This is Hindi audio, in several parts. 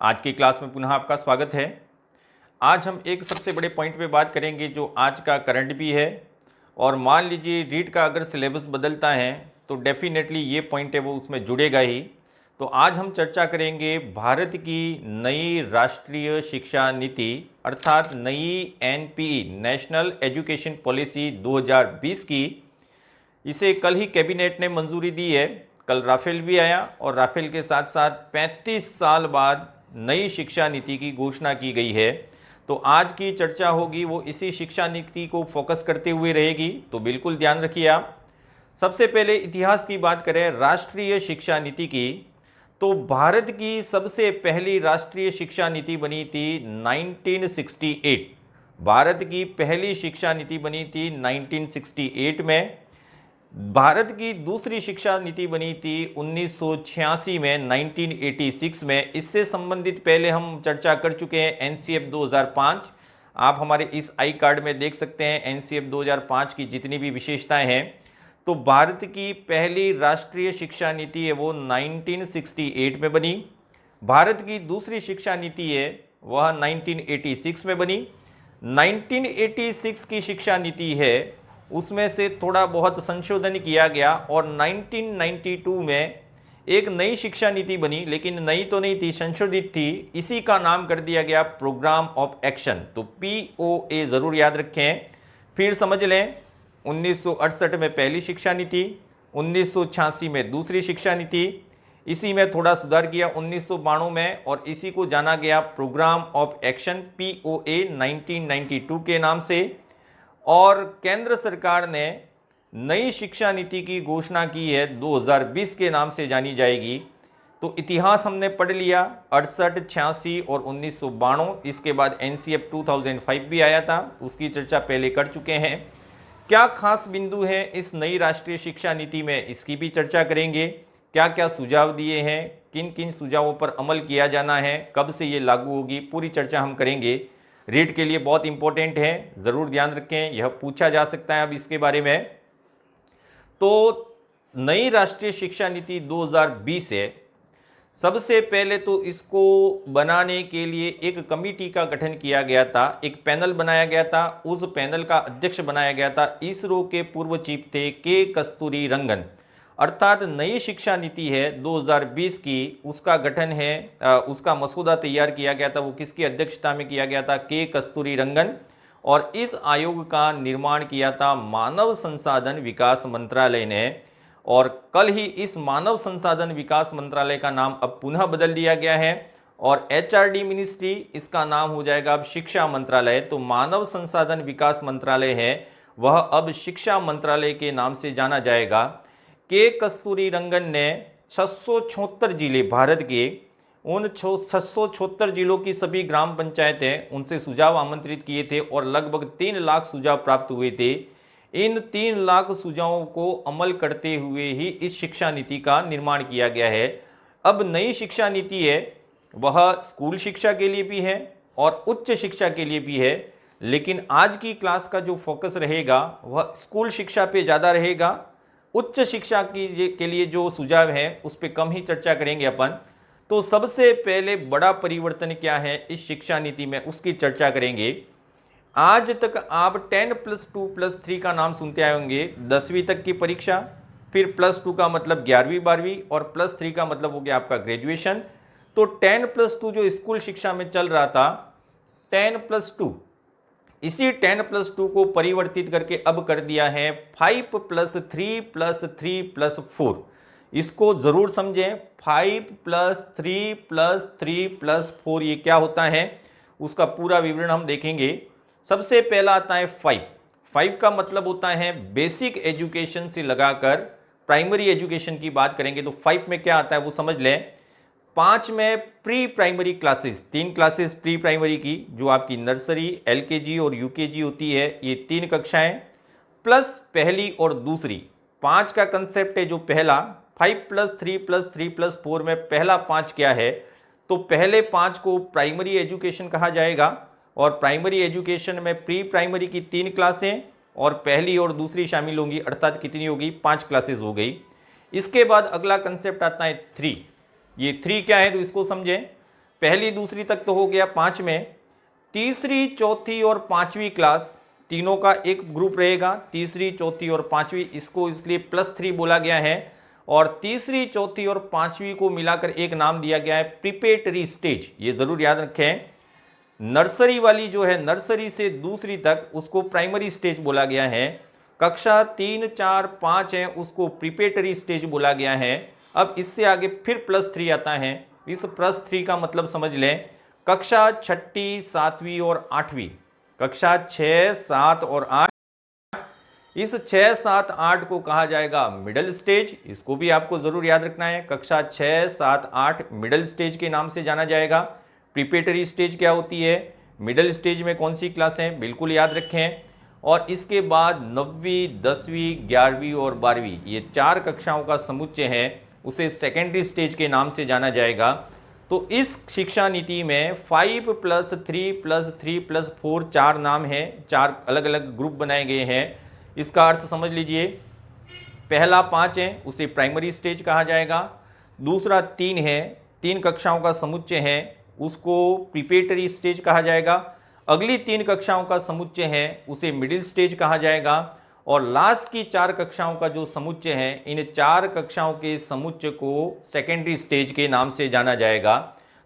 आज की क्लास में पुनः आपका स्वागत है। आज हम एक सबसे बड़े पॉइंट पे बात करेंगे जो आज का करंट भी है और मान लीजिए रीट का अगर सिलेबस बदलता है तो डेफिनेटली ये पॉइंट है वो उसमें जुड़ेगा ही। तो आज हम चर्चा करेंगे भारत की नई राष्ट्रीय शिक्षा नीति अर्थात नई एनपीई नेशनल एजुकेशन पॉलिसी 2020 की। इसे कल ही कैबिनेट ने मंजूरी दी है। कल राफेल भी आया और राफेल के साथ साथ 35 साल बाद नई शिक्षा नीति की घोषणा की गई है। तो आज की चर्चा होगी वो इसी शिक्षा नीति को फोकस करते हुए रहेगी, तो बिल्कुल ध्यान रखिए आप। सबसे पहले इतिहास की बात करें राष्ट्रीय शिक्षा नीति की, तो भारत की सबसे पहली राष्ट्रीय शिक्षा नीति बनी थी 1968। भारत की पहली शिक्षा नीति बनी थी 1968 में। भारत की दूसरी शिक्षा नीति बनी थी 1986 में, 1986 में। इससे संबंधित पहले हम चर्चा कर चुके हैं एनसीएफ 2005। आप हमारे इस आई कार्ड में देख सकते हैं एनसीएफ 2005 की जितनी भी विशेषताएं हैं। तो भारत की पहली राष्ट्रीय शिक्षा नीति है वो 1968 में बनी। भारत की दूसरी शिक्षा नीति है वह 1986 में बनी। 1986 की शिक्षा नीति है उसमें से थोड़ा बहुत संशोधन किया गया और 1992 में एक नई शिक्षा नीति बनी, लेकिन नई तो नहीं थी, संशोधित थी। इसी का नाम कर दिया गया प्रोग्राम ऑफ एक्शन, तो पीओए जरूर याद रखें। फिर समझ लें 1968 में पहली शिक्षा नीति, 1986 में दूसरी शिक्षा नीति, इसी में थोड़ा सुधार किया 1992 में और इसी को जाना गया प्रोग्राम ऑफ एक्शन पीओए 1992 के नाम से। और केंद्र सरकार ने नई शिक्षा नीति की घोषणा की है 2020 के नाम से जानी जाएगी। तो इतिहास हमने पढ़ लिया 68, 86 और 1992। इसके बाद एनसीएफ 2005 भी आया था, उसकी चर्चा पहले कर चुके हैं। क्या खास बिंदु है इस नई राष्ट्रीय शिक्षा नीति में, इसकी भी चर्चा करेंगे। क्या क्या सुझाव दिए हैं, किन किन सुझावों पर अमल किया जाना है, कब से ये लागू होगी, पूरी चर्चा हम करेंगे। रीट के लिए बहुत इंपॉर्टेंट है, ज़रूर ध्यान रखें, यह पूछा जा सकता है अब इसके बारे में। तो नई राष्ट्रीय शिक्षा नीति 2020 है। सबसे पहले तो इसको बनाने के लिए एक कमेटी का गठन किया गया था, एक पैनल बनाया गया था। उस पैनल का अध्यक्ष बनाया गया था इसरो के पूर्व चीफ थे के कस्तूरी रंगन। अर्थात नई शिक्षा नीति है 2020 की, उसका गठन है, उसका मसौदा तैयार किया गया था। वो किसकी अध्यक्षता में किया गया था? के कस्तूरी रंगन। और इस आयोग का निर्माण किया था मानव संसाधन विकास मंत्रालय ने। और कल ही इस मानव संसाधन विकास मंत्रालय का नाम अब पुनः बदल दिया गया है और एचआरडी मिनिस्ट्री, इसका नाम हो जाएगा अब शिक्षा मंत्रालय। तो मानव संसाधन विकास मंत्रालय है वह अब शिक्षा मंत्रालय के नाम से जाना जाएगा। के कस्तूरी रंगन ने 676 जिले, भारत के उन 676 जिलों की सभी ग्राम पंचायतें, उनसे सुझाव आमंत्रित किए थे और लगभग 3 लाख सुझाव प्राप्त हुए थे। इन 3 लाख सुझावों को अमल करते हुए ही इस शिक्षा नीति का निर्माण किया गया है। अब नई शिक्षा नीति है वह स्कूल शिक्षा के लिए भी है और उच्च शिक्षा के लिए भी है, लेकिन आज की क्लास का जो फोकस रहेगा वह स्कूल शिक्षा पे ज़्यादा रहेगा। उच्च शिक्षा के लिए जो सुझाव है उस पर कम ही चर्चा करेंगे अपन। तो सबसे पहले बड़ा परिवर्तन क्या है इस शिक्षा नीति में उसकी चर्चा करेंगे। आज तक आप 10+2+3 का नाम सुनते आए होंगे, 10वीं तक की परीक्षा, फिर +2 का मतलब 11वीं 12वीं और +3 का मतलब हो गया आपका ग्रेजुएशन। तो 10+2 जो स्कूल शिक्षा में चल रहा था 10+2, इसी 10+2 को परिवर्तित करके अब कर दिया है 5+3+3+4। इसको जरूर समझें, 5+3+3+4 ये क्या होता है उसका पूरा विवरण हम देखेंगे। सबसे पहला आता है 5 का मतलब होता है बेसिक एजुकेशन से लगाकर प्राइमरी एजुकेशन की बात करेंगे तो 5 में क्या आता है वो समझ लें। 5 में pre primary classes, 3 classes pre primary की जो आपकी नर्सरी, एलकेजी और यूकेजी होती है, ये 3 कक्षाएं प्लस पहली और दूसरी। 5 का कंसेप्ट है जो पहला, 5+3+3+4 में पहला 5 क्या है? तो पहले 5 को प्राइमरी एजुकेशन कहा जाएगा और प्राइमरी एजुकेशन में प्री प्राइमरी की 3 क्लासें और पहली और दूसरी शामिल होंगी, अर्थात कितनी होगी? 5 क्लासेस हो गई। इसके बाद अगला कंसेप्ट आता है 3। ये 3 क्या है तो इसको समझें। पहली दूसरी तक तो हो गया 5 में, तीसरी चौथी और पांचवी क्लास तीनों का एक ग्रुप रहेगा, तीसरी चौथी और पांचवी, इसको इसलिए +3 बोला गया है। और तीसरी चौथी और पांचवी को मिलाकर एक नाम दिया गया है प्रिपेटरी स्टेज। ये जरूर याद रखें, नर्सरी वाली जो है, नर्सरी से दूसरी तक, उसको प्राइमरी स्टेज बोला गया है। कक्षा 3, 4, 5 है उसको प्रिपेटरी स्टेज बोला गया है। अब इससे आगे फिर +3 आता है। इस +3 का मतलब समझ लें, कक्षा 6ठी, 7वीं और 8वीं, कक्षा 6, 7 और 8, इस 6, 7, 8 को कहा जाएगा मिडिल स्टेज। इसको भी आपको जरूर याद रखना है, कक्षा 6, 7, 8 मिडिल स्टेज के नाम से जाना जाएगा। प्रिपेटरी स्टेज क्या होती है, मिडिल स्टेज में कौन सी क्लासें, बिल्कुल याद रखें। और इसके बाद 9वीं, 10वीं, 11वीं और 12वीं, ये 4 कक्षाओं का समुच्चय है, उसे सेकेंडरी स्टेज के नाम से जाना जाएगा। तो इस शिक्षा नीति में 5 + 3 + 3 + 4 4 नाम हैं, 4 अलग अलग ग्रुप बनाए गए हैं। इसका अर्थ समझ लीजिए, पहला 5 है उसे प्राइमरी स्टेज कहा जाएगा, दूसरा 3 है, 3 कक्षाओं का समुच्चय है, उसको प्रिपेटरी स्टेज कहा जाएगा। अगली 3 कक्षाओं का समुच्चय है उसे मिडिल स्टेज कहा जाएगा। और लास्ट की 4 कक्षाओं का जो समुच्चय है, इन 4 कक्षाओं के समुच्चय को सेकेंडरी स्टेज के नाम से जाना जाएगा।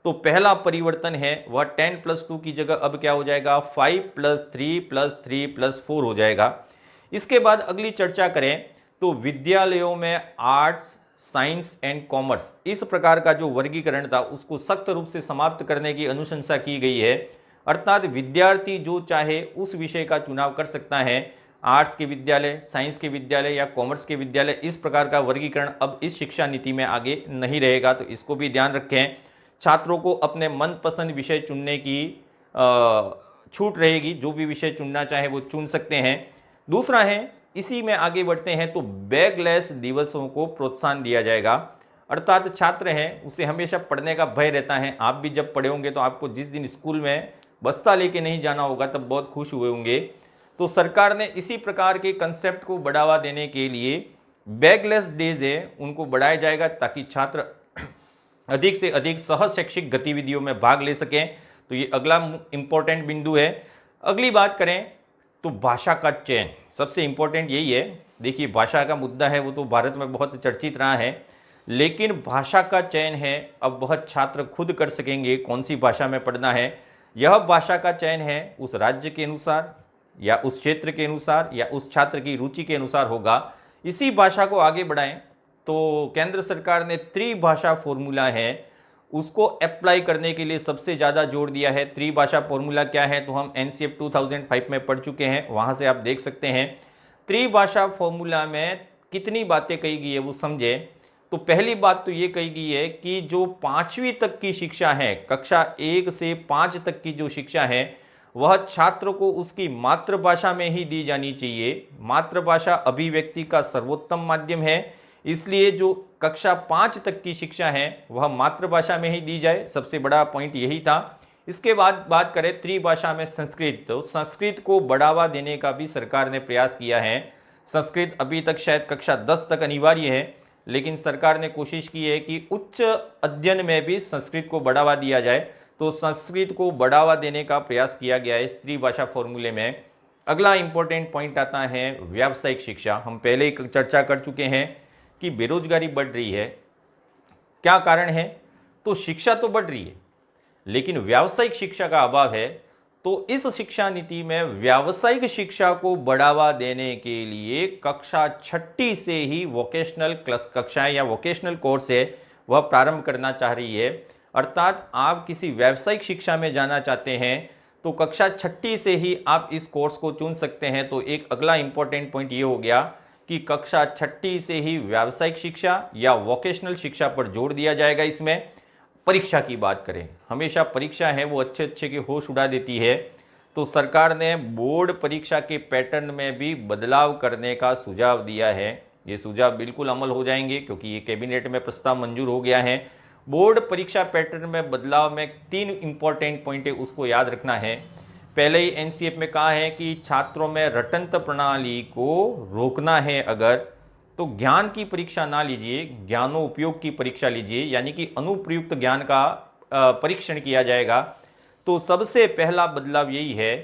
तो पहला परिवर्तन है वह 10 + 2 की जगह अब क्या हो जाएगा, 5 + 3 + 3 + 4 हो जाएगा। इसके बाद अगली चर्चा करें तो विद्यालयों में आर्ट्स, साइंस एंड कॉमर्स, इस प्रकार का जो वर्गीकरण था उसको सख्त रूप से समाप्त करने की अनुशंसा की गई है। अर्थात विद्यार्थी जो चाहे उस विषय का चुनाव कर सकता है, आर्ट्स के विद्यालय, साइंस के विद्यालय या कॉमर्स के विद्यालय, इस प्रकार का वर्गीकरण अब इस शिक्षा नीति में आगे नहीं रहेगा। तो इसको भी ध्यान रखें। छात्रों को अपने मनपसंद विषय चुनने की छूट रहेगी, जो भी विषय चुनना चाहे वो चुन सकते हैं। दूसरा है, इसी में आगे बढ़ते हैं तो बैगलेस दिवसों को प्रोत्साहन दिया जाएगा। अर्थात छात्र हैं उसे हमेशा पढ़ने का भय रहता है। आप भी जब पढ़े होंगे तो आपको जिस दिन स्कूल में बस्ता लेके नहीं जाना होगा तब बहुत खुश हुए होंगे। तो सरकार ने इसी प्रकार के कंसेप्ट को बढ़ावा देने के लिए बैगलेस डेज है उनको बढ़ाया जाएगा, ताकि छात्र अधिक से अधिक सह शैक्षिक गतिविधियों में भाग ले सकें। तो ये अगला इंपॉर्टेंट बिंदु है। अगली बात करें तो भाषा का चयन, सबसे इंपॉर्टेंट यही है। देखिए, भाषा का मुद्दा है वो तो भारत में बहुत चर्चित रहा है, लेकिन भाषा का चयन है अब बहुत छात्र खुद कर सकेंगे कौन सी भाषा में पढ़ना है। यह भाषा का चयन है उस राज्य के अनुसार या उस क्षेत्र के अनुसार या उस छात्र की रुचि के अनुसार होगा। इसी भाषा को आगे बढ़ाएं तो केंद्र सरकार ने त्रिभाषा फॉर्मूला है उसको अप्लाई करने के लिए सबसे ज़्यादा जोर दिया है। त्रिभाषा फॉर्मूला क्या है तो हम NCF 2005 में पढ़ चुके हैं, वहाँ से आप देख सकते हैं। त्रिभाषा फॉर्मूला में कितनी बातें कही गई है वो समझे। तो पहली बात तो ये कही गई है कि जो 5वीं तक की शिक्षा है, कक्षा 1 से 5 तक की जो शिक्षा है वह छात्र को उसकी मातृभाषा में ही दी जानी चाहिए। मातृभाषा अभिव्यक्ति का सर्वोत्तम माध्यम है, इसलिए जो कक्षा 5 तक की शिक्षा है वह मातृभाषा में ही दी जाए। सबसे बड़ा पॉइंट यही था। इसके बाद बात करें त्रिभाषा में संस्कृत, तो संस्कृत को बढ़ावा देने का भी सरकार ने प्रयास किया है। संस्कृत अभी तक शायद कक्षा 10 तक अनिवार्य है, लेकिन सरकार ने कोशिश की है कि उच्च अध्ययन में भी संस्कृत को बढ़ावा दिया जाए। तो संस्कृत को बढ़ावा देने का प्रयास किया गया है इस त्रिभाषा फॉर्मूले में। अगला इंपॉर्टेंट पॉइंट आता है व्यावसायिक शिक्षा। हम पहले ही चर्चा कर चुके हैं कि बेरोजगारी बढ़ रही है। क्या कारण है? तो शिक्षा तो बढ़ रही है लेकिन व्यावसायिक शिक्षा का अभाव है। तो इस शिक्षा नीति में व्यावसायिक शिक्षा को बढ़ावा देने के लिए कक्षा 6ठी से ही वोकेशनल कक्षाएं या वोकेशनल कोर्स है वह प्रारंभ करना चाह रही है। अर्थात आप किसी व्यावसायिक शिक्षा में जाना चाहते हैं तो कक्षा 6ठी से ही आप इस कोर्स को चुन सकते हैं। तो एक अगला इंपॉर्टेंट पॉइंट ये हो गया कि कक्षा 6ठी से ही व्यावसायिक शिक्षा या वोकेशनल शिक्षा पर जोर दिया जाएगा। इसमें परीक्षा की बात करें, हमेशा परीक्षा है वो अच्छे के होश उड़ा देती है। तो सरकार ने बोर्ड परीक्षा के पैटर्न में भी बदलाव करने का सुझाव दिया है। ये सुझाव बिल्कुल अमल हो जाएंगे क्योंकि ये कैबिनेट में प्रस्ताव मंजूर हो गया है। बोर्ड परीक्षा पैटर्न में बदलाव में 3 इंपॉर्टेंट पॉइंट है उसको याद रखना है। पहले ही NCF में कहा है कि छात्रों में रटंत प्रणाली को रोकना है अगर, तो ज्ञान की परीक्षा ना लीजिए, ज्ञानोपयोग की परीक्षा लीजिए, यानी कि अनुप्रयुक्त ज्ञान का परीक्षण किया जाएगा, तो सबसे पहला बदलाव यही है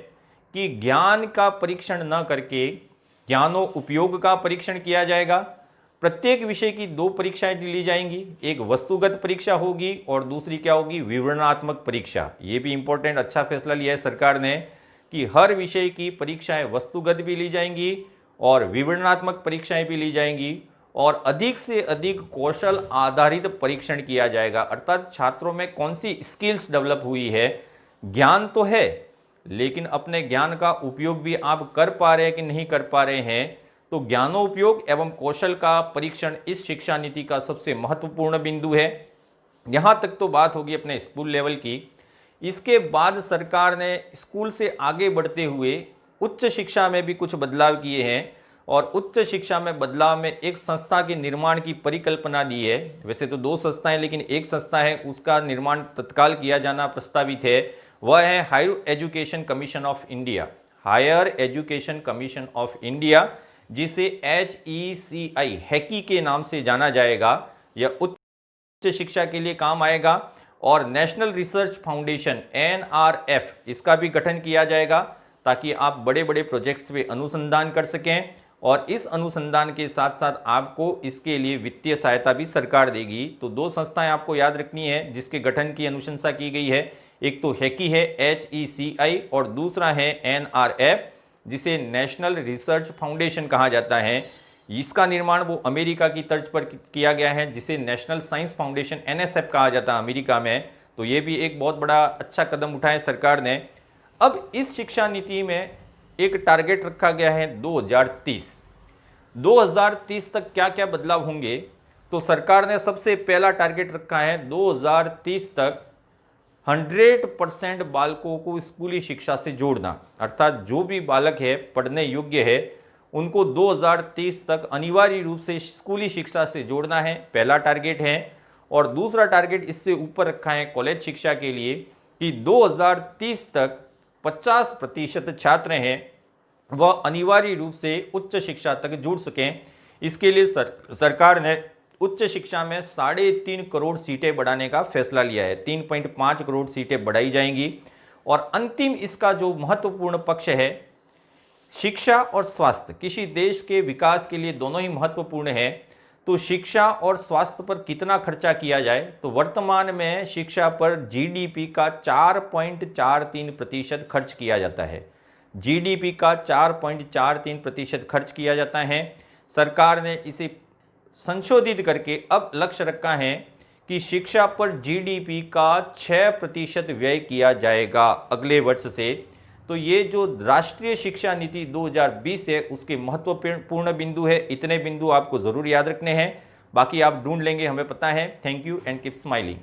कि ज्ञान का परीक्षण न करके ज्ञानो उपयोग का परीक्षण किया जाएगा। प्रत्येक विषय की 2 परीक्षाएं ली जाएंगी, एक वस्तुगत परीक्षा होगी और दूसरी क्या होगी, विवरणात्मक परीक्षा। ये भी इंपॉर्टेंट, अच्छा फैसला लिया है सरकार ने कि हर विषय की परीक्षाएं वस्तुगत भी ली जाएंगी और विवरणात्मक परीक्षाएं भी ली जाएंगी और अधिक से अधिक कौशल आधारित परीक्षण किया जाएगा। अर्थात छात्रों में कौन सी स्किल्स डेवलप हुई है, ज्ञान तो है लेकिन अपने ज्ञान का उपयोग भी आप कर पा रहे हैं कि नहीं कर पा रहे हैं, तो ज्ञानोपयोग एवं कौशल का परीक्षण इस शिक्षा नीति का सबसे महत्वपूर्ण बिंदु है। यहाँ तक तो बात होगी अपने स्कूल लेवल की। इसके बाद सरकार ने स्कूल से आगे बढ़ते हुए उच्च शिक्षा में भी कुछ बदलाव किए हैं और उच्च शिक्षा में बदलाव में एक संस्था के निर्माण की परिकल्पना दी है। वैसे तो 2 संस्थाएं, लेकिन एक संस्था है उसका निर्माण तत्काल किया जाना प्रस्तावित है, वह है higher education commission of India. Higher education commission of India, जिसे HECI हैकी के नाम से जाना जाएगा। यह उच्च शिक्षा के लिए काम आएगा और नेशनल रिसर्च फाउंडेशन NRF, इसका भी गठन किया जाएगा ताकि आप बड़े बड़े प्रोजेक्ट्स पे अनुसंधान कर सकें और इस अनुसंधान के साथ साथ आपको इसके लिए वित्तीय सहायता भी सरकार देगी। तो 2 संस्थाएं आपको याद रखनी है जिसके गठन की अनुशंसा की गई है, एक तो हैकी है HECI और दूसरा है NRF, जिसे नेशनल रिसर्च फाउंडेशन कहा जाता है। इसका निर्माण वो अमेरिका की तर्ज पर किया गया है, जिसे नेशनल साइंस फाउंडेशन NSF कहा जाता है अमेरिका में। तो ये भी एक बहुत बड़ा अच्छा कदम उठाया सरकार ने। अब इस शिक्षा नीति में एक टारगेट रखा गया है 2030 तक क्या क्या बदलाव होंगे, तो सरकार ने सबसे पहला टारगेट रखा है 2030 तक 100% बालकों को स्कूली शिक्षा से जोड़ना। अर्थात जो भी बालक है, पढ़ने योग्य है, उनको 2030 तक अनिवार्य रूप से स्कूली शिक्षा से जोड़ना है, पहला टारगेट है। और दूसरा टारगेट इससे ऊपर रखा है कॉलेज शिक्षा के लिए कि 2030 तक 50% छात्र हैं वह अनिवार्य रूप से उच्च शिक्षा तक जुड़ सकें। इसके लिए सरकार ने उच्च शिक्षा में 3.5 करोड़ सीटें बढ़ाने का फैसला लिया है। 3.5 करोड़ सीटें बढ़ाई जाएंगी। और अंतिम इसका जो महत्वपूर्ण पक्ष है, शिक्षा और स्वास्थ्य किसी देश के विकास के लिए दोनों ही महत्वपूर्ण है। तो शिक्षा और स्वास्थ्य पर कितना खर्चा किया जाए, तो वर्तमान में शिक्षा पर GDP का 4.43% खर्च किया जाता है। GDP का 4.43% खर्च किया जाता है। सरकार ने इसे संशोधित करके अब लक्ष्य रखा है कि शिक्षा पर GDP का 6% व्यय किया जाएगा अगले वर्ष से। तो ये जो राष्ट्रीय शिक्षा नीति 2020 है उसके महत्वपूर्ण बिंदु है। इतने बिंदु आपको ज़रूर याद रखने हैं, बाकी आप ढूंढ लेंगे, हमें पता है। Thank you and keep smiling.